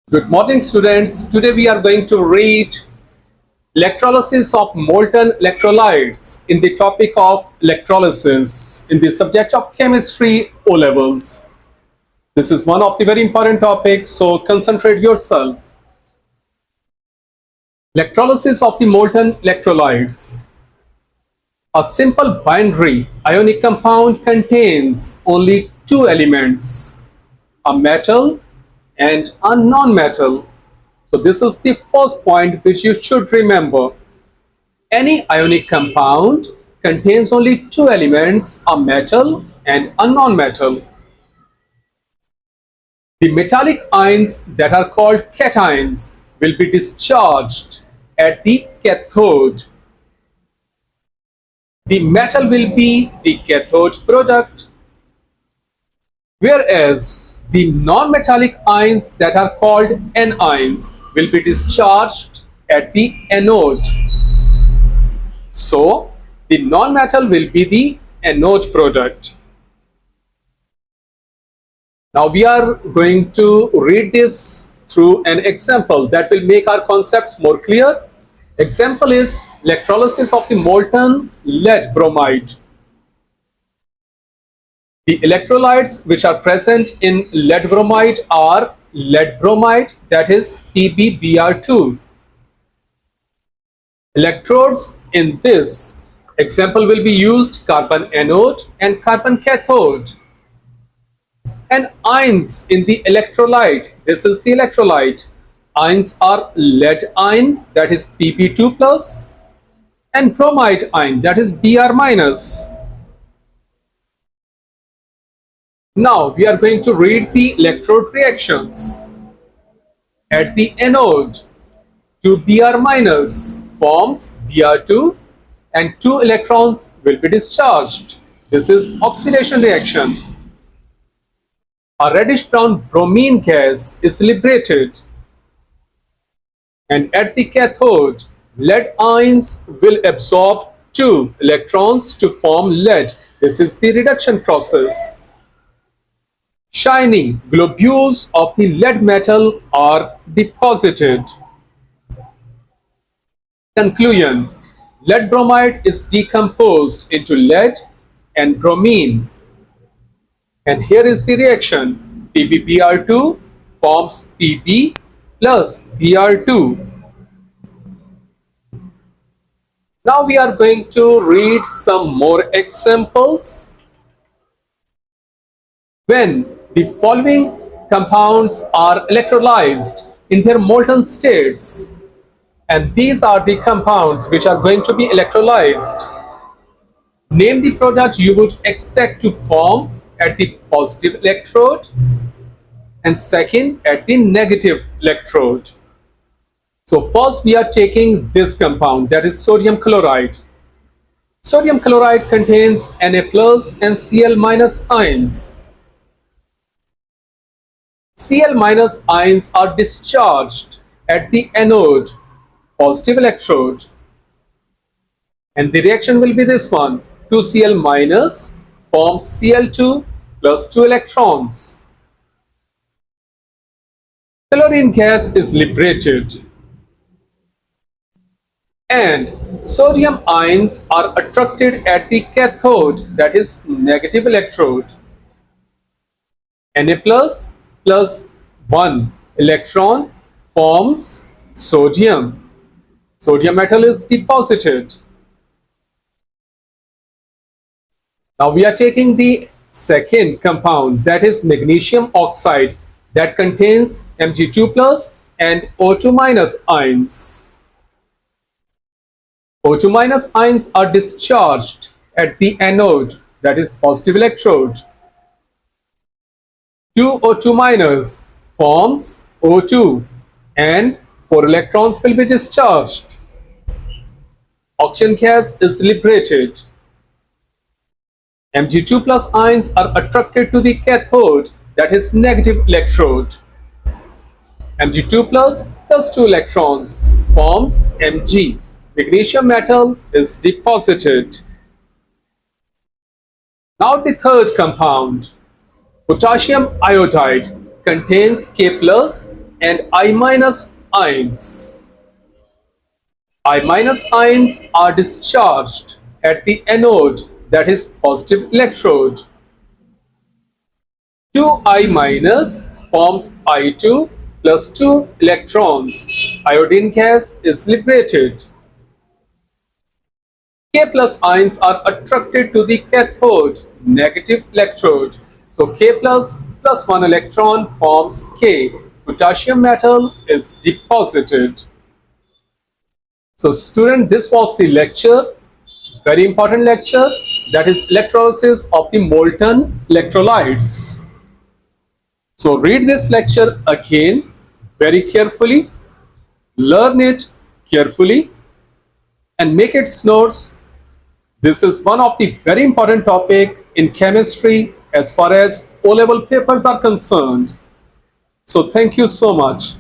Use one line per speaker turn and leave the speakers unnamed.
Good morning, students. Today we are going to read Electrolysis of Molten Electrolytes in the topic of electrolysis in the subject of chemistry O levels. This is one of the very important topics, so concentrate yourself. Electrolysis of the molten electrolytes. A simple binary ionic compound contains only two elements, a metal and a non-metal. So this is the first point which you should remember. Any ionic compound contains only two elements, a metal and a non-metal. The metallic ions that are called cations will be discharged at the cathode. The metal will be the cathode product, whereas the non-metallic ions that are called anions will be discharged at the anode. So, the non-metal will be the anode product. Now, we are going to read this through an example that will make our concepts more clear. Example is electrolysis of the molten lead bromide. The electrolytes which are present in lead bromide are lead bromide, that is PbBr2. Electrodes in this example will be used carbon anode and carbon cathode. And ions in the electrolyte, this is the electrolyte. Ions are lead ion, that is Pb2 plus, and bromide ion, that is Br minus. Now we are going to read the electrode reactions. At the anode, 2 Br minus forms Br2 and 2 electrons will be discharged. This is oxidation reaction. A reddish brown bromine gas is liberated, and at the cathode, lead ions will absorb 2 electrons to form lead. This is the reduction process. Shiny globules of the lead metal are deposited. Conclusion: lead bromide is decomposed into lead and bromine. And here is the reaction. PbBr2 forms Pb plus Br2. Now we are going to read some more examples. When the following compounds are electrolyzed in their molten states, and these are the compounds which are going to be electrolyzed, name the product you would expect to form at the positive electrode and second at the negative electrode. So first we are taking this compound, that is sodium chloride. Sodium chloride contains Na plus and Cl minus ions. Cl minus ions are discharged at the anode, positive electrode, and the reaction will be this one. 2Cl minus forms Cl2 plus 2 electrons. Chlorine gas is liberated, and sodium ions are attracted at the cathode, that is negative electrode. Na plus 1 electron forms sodium. Sodium metal is deposited. Now we are taking the second compound, that is magnesium oxide, that contains Mg2 plus and O2 minus ions. O2 minus ions are discharged at the anode, that is positive electrode. 2 O2 minus forms O2 and 4 electrons will be discharged. Oxygen gas is liberated. Mg2 plus ions are attracted to the cathode, that is negative electrode. Mg2 plus 2 electrons forms Mg. Magnesium metal is deposited. Now the third compound, potassium iodide, contains K plus and I minus ions. I minus ions are discharged at the anode, that is positive electrode. 2I minus forms I2 plus 2 electrons. Iodine gas is liberated. K plus ions are attracted to the cathode, negative electrode. So K plus 1 electron forms K. Potassium metal is deposited. So student, this was the lecture, very important lecture, that is electrolysis of the molten electrolytes. So read this lecture again very carefully, learn it carefully and make its notes. This is one of the very important topic in chemistry as far as O-level papers are concerned. So thank you so much.